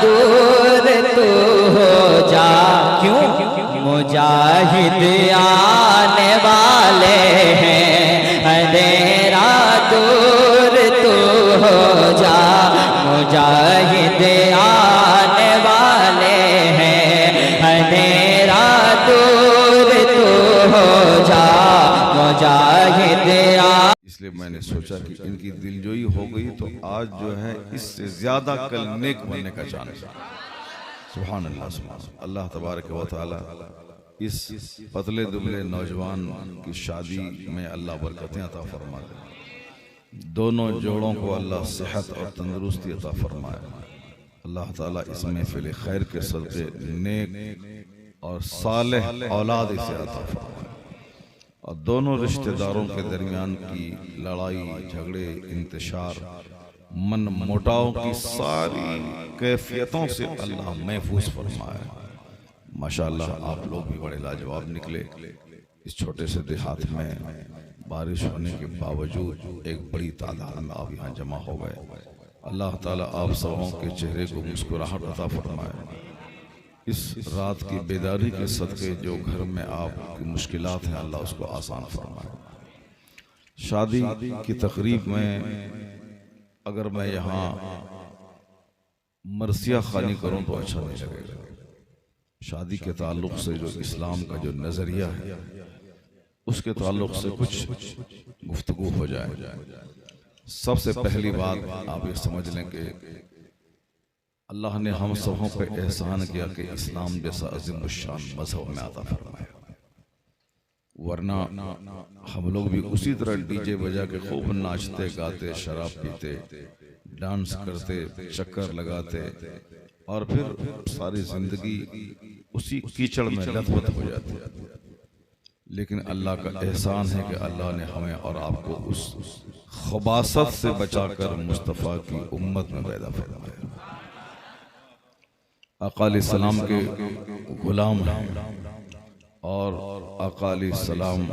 दूर तू हो जा, क्यों मुजाहिद आने वाले हैं, अंधेरा दूर तू हो जा, मुजाहिद आने वाले हैं, अंधेरा दूर तू हो जा, मुजाहिद इसलिए मैंने सोचा कि इनकी दिलजोई हो गई तो आज जो है इससे ज्यादा कल नेक बनने का चांस है। सुभान अल्लाह, सुभान अल्लाह तबारक व तआला इस पतले दुबले नौजवान की शादी में अल्लाह बरकतें अता फरमा दे। दोनों जोड़ों को अल्लाह सेहत और तंदुरुस्ती अता फरमाए। अल्लाह ताला इस महफिल खैर के सदक़े नेक और सालेह औलाद इसे अता फरमाए और दोनों रिश्तेदारों के दरमियान की लड़ाई झगड़े इंतशार मन मोटाव की सारी कैफियतों से अल्लाह महफूज फरमाए। माशाअल्लाह आप लोग भी बड़े लाजवाब निकले। इस छोटे से देहात में बारिश होने के बावजूद एक बड़ी तादाद में आप यहाँ जमा हो गए। अल्लाह ताला आप सबों के चेहरे को मुस्कुराहट अता फरमाए। इस रात की बेदारी के सदक़े जो घर में आपकी मुश्किलात हैं अल्लाह उसको आसान फरमाए। शादी की तकरीब में अगर मैं यहाँ मरसिया खानी करूँ तो अच्छा नहीं लगेगा। शादी के ताल्लुक से जो इस्लाम का जो नज़रिया है उसके ताल्लुक से कुछ गुफ्तगू हो जाए। सबसे पहली बात आप ये समझ लें कि अल्लाह ने हम सबों पे एहसान किया कि इस्लाम जैसा अज़ीम शान मज़हब में अता फरमाया, वरना हम लोग भी उसी तरह डीजे बजा के खूब नाचते गाते शराब पीते डांस करते चक्कर लगाते और फिर सारी जिंदगी उसी कीचड़ में लथपथ हो जाती। लेकिन अल्लाह का एहसान है कि अल्लाह ने हमें और आपको उस खबासत से बचाकर मुस्तफ़ा की उम्मत में पैदा फरमाया। आका अलैहिस्सलाम के गुलाम हैं और आका अलैहिस्सलाम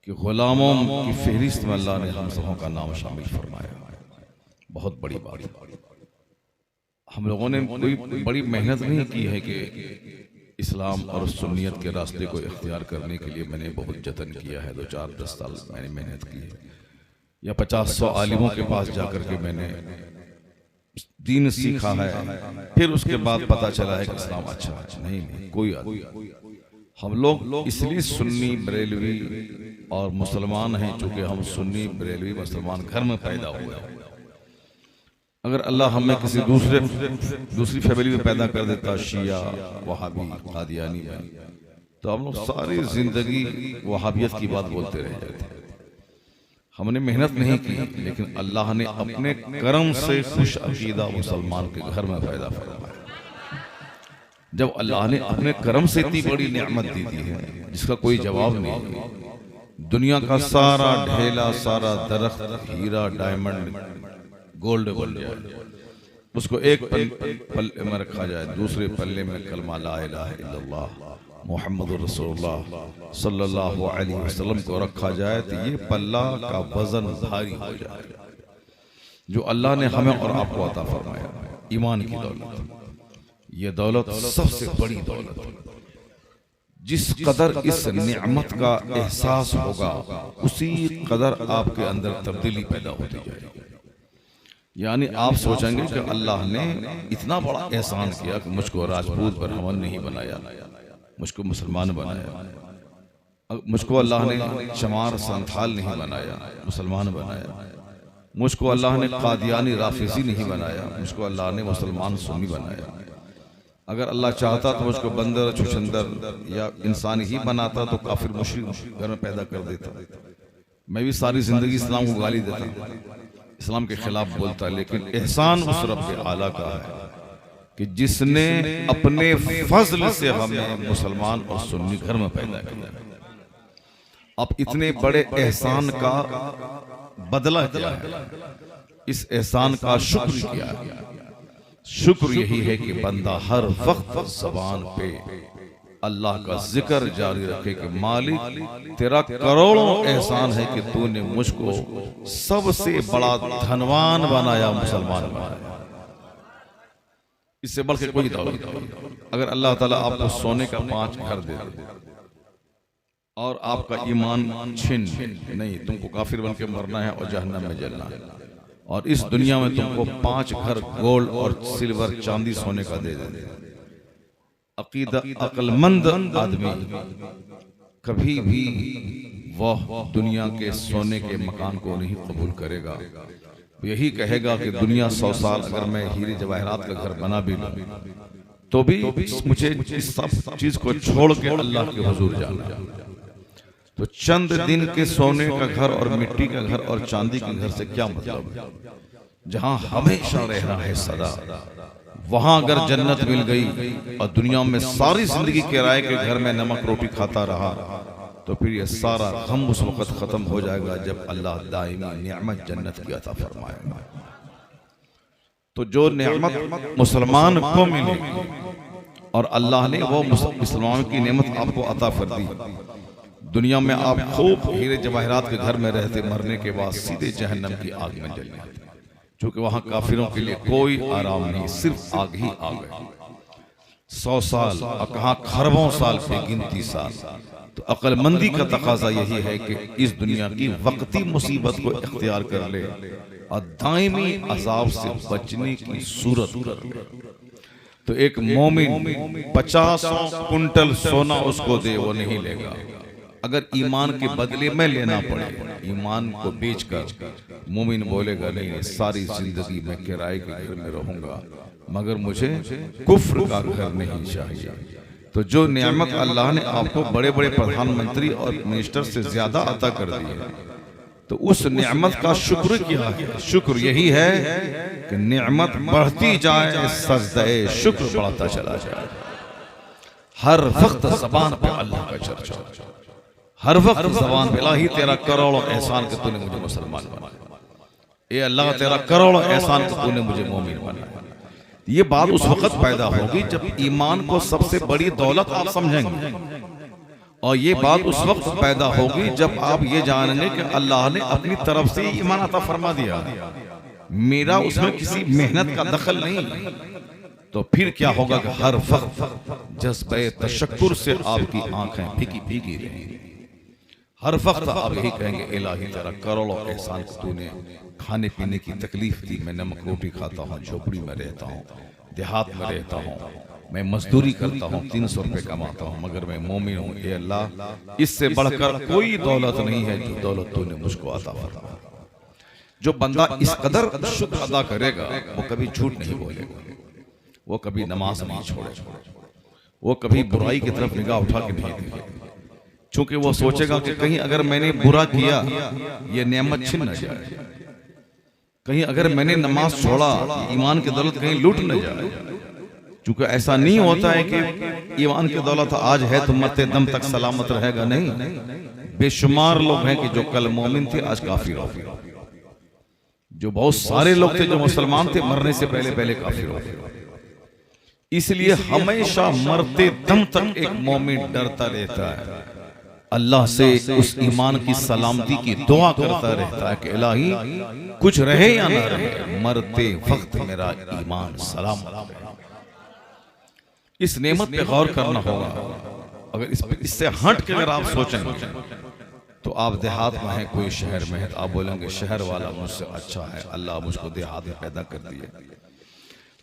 के गुलामों की फहरिस्त में अल्लाह ने हम सबों का नाम शामिल फरमाया। बहुत बड़ी बात। हम लोगों ने कोई बड़ी मेहनत नहीं की है कि इस्लाम और सुन्नियत के रास्ते को इख्तियार करने के लिए मैंने बहुत जतन किया है। 2-4-10 साल मैंने मेहनत की है या 50-100 आलिमों के पास जाकर के मैंने दीन सीखा है, फिर उसके बाद पता चला है कि इस्लाम अच्छा है। नहीं, कोई आदमी। हम लोग इसलिए सुन्नी बरेलवी और मुसलमान हैं चूंकि हम सुन्नी बरेलवी मुसलमान घर में पैदा हुए हैं। अगर अल्लाह हमें किसी दूसरी फैमिली में पैदा कर देता, शिया वहाबी कादियानी में, तो हम लोग सारी जिंदगी वहाबियत की बात बोलते रह जाते। हमने मेहनत नहीं की, लेकिन अल्लाह ने अपने करम से खुश अकीदा मुसलमान के घर में पैदा फरमाया। जब अल्लाह ने अपने करम से इतनी बड़ी नेमत दी दी है जिसका कोई जवाब नहीं, दुनिया का सारा ढेला सारा दरख्त हीरा डायमंड गोल्ड बन जाए, उसको एक पल्ले में रखा जाए, दूसरे पल्ले में कलमा ला इलाहा इल्लल्लाह मुहम्मदुर रसूलुल्लाह सल्लल्लाहु अलैहि वसल्लम को रखा जाए तो ये पल्ला का वजन भारी हो जाए। जो अल्लाह ने हमें और आपको अता फरमाया ईमान की दौलत, ये दौलत सबसे बड़ी दौलत है। जिस कदर इस नेमत का एहसास होगा उसी कदर आपके अंदर तब्दीली पैदा होती जाएगी। यानी आप सोचेंगे कि अल्लाह ने इतना बड़ा एहसान किया कि मुझको राजपूत ब्राह्मण नहीं बनाया, मुझको मुसलमान बनाया, मुझको अल्लाह ने चमार संथाल नहीं बनाया, मुसलमान बनाया, मुझको अल्लाह ने कादियानी राफिजी नहीं बनाया, मुझको अल्लाह ने मुसलमान सुन्नी बनाया। अगर अल्लाह चाहता तो मुझको बंदर छुछंदर या इंसान ही बनाता तो काफिर मुशरिक घर में पैदा कर देता। मैं भी सारी जिंदगी इस्लाम को गाली देता, इस्लाम के खिलाफ बोलता, लेकिन एहसान उस रब्बे आला का है कि जिसने अपने फजल से हमें मुसलमान और सुन्नी घर में पैदा किया। अब इतने बड़े एहसान का बदला क्या है? इस एहसान का शुक्र किया है। शुक्र यही है कि बंदा हर वक्त ज़बान पे अल्लाह का जिक्र जारी रखे कि मालिक तेरा करोड़ों एहसान है कि तूने मुझको सबसे बड़ा धनवान बनाया, मुसलमान बनाया। इससे बढ़ के कोई दौलत नहीं। अगर अल्लाह ताला आपको सोने का 5 घर दे दे और आपका ईमान छिन नहीं, तुमको काफिर बन के मरना है और जहन्नम में जलना है, और इस दुनिया में तुमको 5 घर गोल्ड और सिल्वर चांदी सोने का दे दे, अकीदा अक्लमंद आदमी कभी भी वह दुनिया के सोने के मकान को नहीं कबूल करेगा। यही कहेगा कि दुनिया 100 साल अगर मैं हीरे जवाहरात का घर बना भी लूं तो भी मुझे इस सब चीज को छोड़ के अल्लाह के हुजूर जाना। तो चंद दिन के सोने का घर और मिट्टी का घर और चांदी के घर से क्या मतलब? जहां हमेशा रहना है सदा, वहां अगर जन्नत मिल गई और दुनिया में सारी जिंदगी किराए के घर में नमक रोटी खाता रहा तो फिर ये सारा गम उस वक्त खत्म हो जाएगा जब अल्लाह दायमी नियामत जन्नत की अता फरमाएगा। तो जो नियामत मुसलमान को मिलेगी और अल्लाह ने वो मुसलमान की नेमत आपको अता कर दी, दुनिया में आप खूब हीरे जवाहरात के घर में रहते, मरने के बाद सीधे जहन्नम की आग में जल जाते, क्योंकि वहां काफिरों के लिए कोई आराम नहीं, सिर्फ आग ही आग है। 100 साल और कहां खरबों साल की गिनती साल। तो अक्लमंदी का तकाजा यही है कि इस दुनिया की वक्ती मुसीबत को इख्तियार कर ले और दायमी अजाब से बचने की सूरत कर ले। तो एक मोमिन 50 कुंटल सोना उसको दे, वो नहीं लेगा। अगर ईमान के बदले में लेना पड़े, ईमान को बेचकर मोमिन बोलेगा नहीं, सारी जिंदगी मैं किराए के घर में रहूंगा मगर मुझे कुफ्र का घर नहीं चाहिए। तो जो नियामत अल्लाह ने आपको बड़े बड़े प्रधानमंत्री और मिनिस्टर से ज्यादा अता कर दी है, तो उस नियामत का शुक्र क्या है? शुक्र यही है कि नियामत बढ़ती जाए, सजदे शुक्र बढ़ता चला जाए। हर वक्त ज़बान पे अल्लाह का चर्चा, हर वक्त ज़बान पे इलाही तेरा करोड़ों एहसान कि तूने मुझे मुसलमान बनाया, ये अल्लाह तेरा करोड़ों एहसान कि तूने मुझे मोमिन बनाया। ये बात उस वक्त पैदा होगी जब ईमान को सबसे बड़ी दौलत आप समझेंगे, और ये बात उस वक्त पैदा होगी जब आप ये जानेंगे कि अल्लाह ने अपनी तरफ से ईमान अता फरमा दिया, मेरा उसमें किसी मेहनत का दखल नहीं। तो फिर क्या होगा कि हर वक्त जज्बे तशक्कुर से आपकी आंखें भीगी भीगी रहेंगी। हर वक्त आप यही कहेंगे, इलाही तेरा करोड़ों एहसान कि तूने खाने पीने की तकलीफ दी, मैं नमक रोटी खाता हूँ, झोपड़ी में रहता हूँ, देहात में रहता हूँ, मैं मजदूरी करता हूँ, 300 रुपए कमाता हूँ, मगर मैं मोमिन हूँ। ये अल्लाह, इससे बढ़कर कोई दौलत नहीं है जो दौलत तूने मुझको अता फरमाया। जो बंदा इस कदर शुक्र अदा करेगा वो कभी झूठ नहीं बोलेगा, वो कभी नमाज नहीं छोड़ेगा, वो कभी बुराई की तरफ निगाह उठा के नहीं देखेगा, क्योंकि वो सोचेगा कि कहीं अगर मैंने बुरा किया ये नेमत छिन न जाए, कहीं अगर मैंने नमाज छोड़ा ईमान की दौलत कहीं लूट न जाए। क्योंकि ऐसा नहीं होता है कि ईमान की दौलत आज है तो मरते दम तक सलामत रहेगा, नहीं। बेशुमार लोग हैं कि जो कल मोमिन थे आज काफिर हो गए, जो बहुत सारे लोग थे जो मुसलमान थे मरने से पहले पहले काफिर हो गए। इसलिए हमेशा मरते दम तक एक मोमिन डरता रहता है, अल्लाह से उस ईमान की सलामती की दुआ करता रहता है कि इलाही कुछ रहे या ना रहे, मरते वक्त मेरा ईमान सलामत रहे। इस नेमत पे गौर करना होगा। अगर इससे हट के अगर आप सोचेंगे तो आप देहात में हैं, कोई शहर में है, तो आप बोलेंगे शहर वाला मुझसे अच्छा है, अल्लाह मुझको देहात में पैदा कर दिए।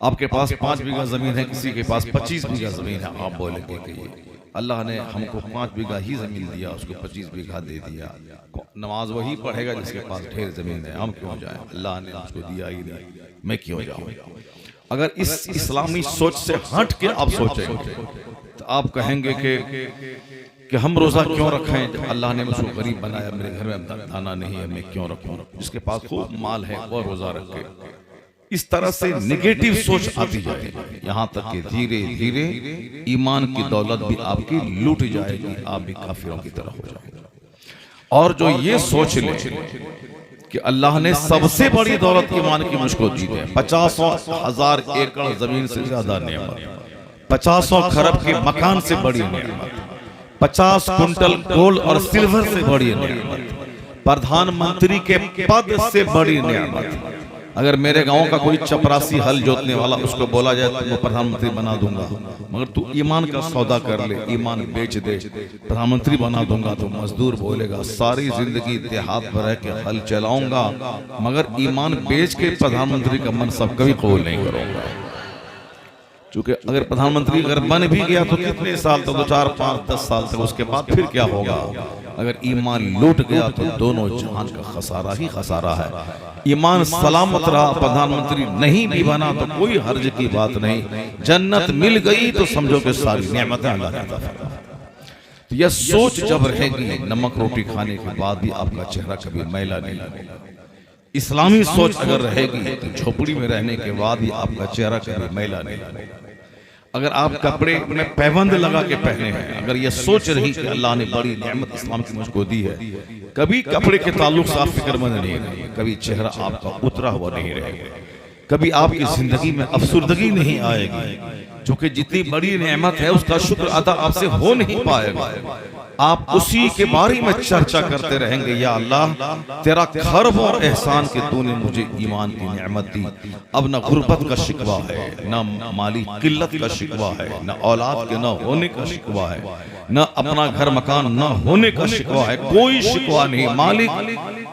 आपके पास 5 बीघा जमीन है, किसी के पास 25 बीघा जमीन है, आप बोलेंगे कि ये अल्लाह ने हमको 5 बीघा ही जमीन दिया, उसको 25 बीघा दे दिया, नमाज वही पढ़ेगा जिसके पास ढेर जमीन है, हम क्यों जाए, अल्लाह ने उसको दिया ही नहीं, मैं क्यों जाऊं। अगर इस इस्लामी सोच से हट के आप सोचेंगे तो आप कहेंगे कि हम रोजा क्यों रखें, अल्लाह ने मुझको गरीब बनाया, मेरे घर में दाना नहीं है, मैं क्यों रखूं, जिसके पास खूब माल है वो रोजा रखे। इस तरह से नेगेटिव सोच आती जाएगी, यहाँ तक कि धीरे धीरे ईमान की दौलत भी आपकी लूट जाएगी, आप भी काफिरों की तरह हो जाएंगे। और जो ये सोच ले कि अल्लाह ने सबसे बड़ी दौलत ईमान की मुझको दी है, 50,000 एकड़ जमीन से ज्यादा नेमत, 50 खरब के मकान से बड़ी नेमत, 50 कुंटल गोल्ड और सिल्वर से बड़ी नेमत, प्रधानमंत्री के पद से बड़ी नेमत, अगर मेरे गांव का कोई चपरासी हल जोतने वाला उसको बोला जाए तो मैं प्रधानमंत्री बना दूंगा, मगर तू ईमान का सौदा कर ले, ईमान बेच दे, प्रधानमंत्री बना दूंगा, तो मजदूर बोलेगा सारी जिंदगी देहात में रह के हल चलाऊंगा मगर ईमान बेच के प्रधानमंत्री का मनसब कभी कबूल नहीं करूंगा। क्योंकि अगर प्रधानमंत्री अगर बन भी गया तो कितने साल तक, 2, 4, 5, 10 साल तक, उसके बाद फिर क्या होगा? अगर ईमान लूट गया तो दोनों जहान का खसारा ही खसारा है। ईमान सलामत रहा, प्रधानमंत्री नहीं भी बना तो कोई हर्ज की बात नहीं, जन्नत मिल गई तो समझो कि सारी नेमतें अल्लाह ने अता फरमाई। तो यह सोच जब रहेगी, नमक रोटी खाने के बाद भी आपका चेहरा कभी मैला नहीं लगेगा। इस्लामी सोच अगर रहेगी तो झोपड़ी में रहने के बाद भी आपका चेहरा कभी मैला नहीं लगेगा। अगर आप कपड़े में पैबंद लगा के पहने हैं, अगर ये सोच रही कि अल्लाह ने बड़ी नेमत इस्लाम की मुझको दी है, कभी कपड़े के ताल्लुक से आप फिक्रमंद नहीं रहेंगे, कभी चेहरा आपका उतरा हुआ नहीं रहेगा, कभी आपकी जिंदगी में अफसुर्दगी नहीं आएगी, क्योंकि जितनी बड़ी नेमत है उसका शुक्र अदा आपसे हो नहीं पाएगा। आप उसी के बारे में चर्चा करते रहेंगे, या अल्लाह तेरा खरबों एहसान के तूने मुझे ईमान की नेमत दी। अब न गुर्बत का शिकवा है, न माली किल्लत का शिकवा है, न औलाद के न होने का शिकवा है, न अपना घर मकान न होने का शिकवा है, कोई शिकवा नहीं। मालिक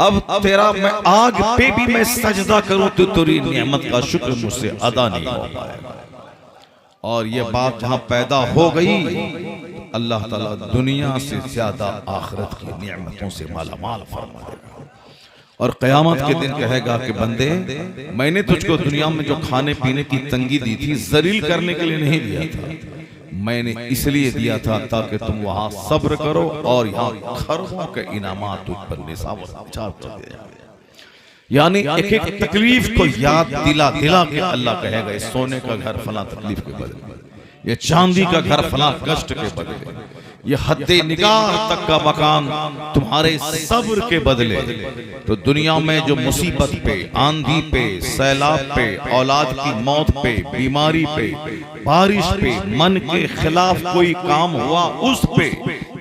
अब तेरा मैं आग पे भी मैं सजदा करूं तो तेरी नेमत का शुक्र मुझसे अदा नहीं हो पाएगा। और ये बात जहां पैदा हो गई, अल्लाह ताला दुनिया से ज्यादा आखिरत की नेमतों से मालामाल फरमा देगा। और क़यामत के दिन कहेगा कि बंदे, मैंने तुझको दुनिया में जो खाने पीने की तंगी दी थी जलील करने के लिए नहीं दिया था, मैंने इसलिए दिया था ताकि तुम वहां सब्र करो और यहाँ खरबों के इनामात तुझ पर निसाब कर दिए जाए। यानी एक एक तकलीफ को याद दिला दिला के अल्लाह कहेगा, इस सोने का घर फला तकलीफ के बदले, ये चांदी का घर फला कष्ट के बदले, ये हद्दे निगाह तक का मकान तुम्हारे सब्र के बदले। तो दुनिया में जो मुसीबत पे, आंधी पे, सैलाब पे, औलाद की मौत पे, बीमारी पे, बारिश पे, मन के खिलाफ कोई काम हुआ उस पे,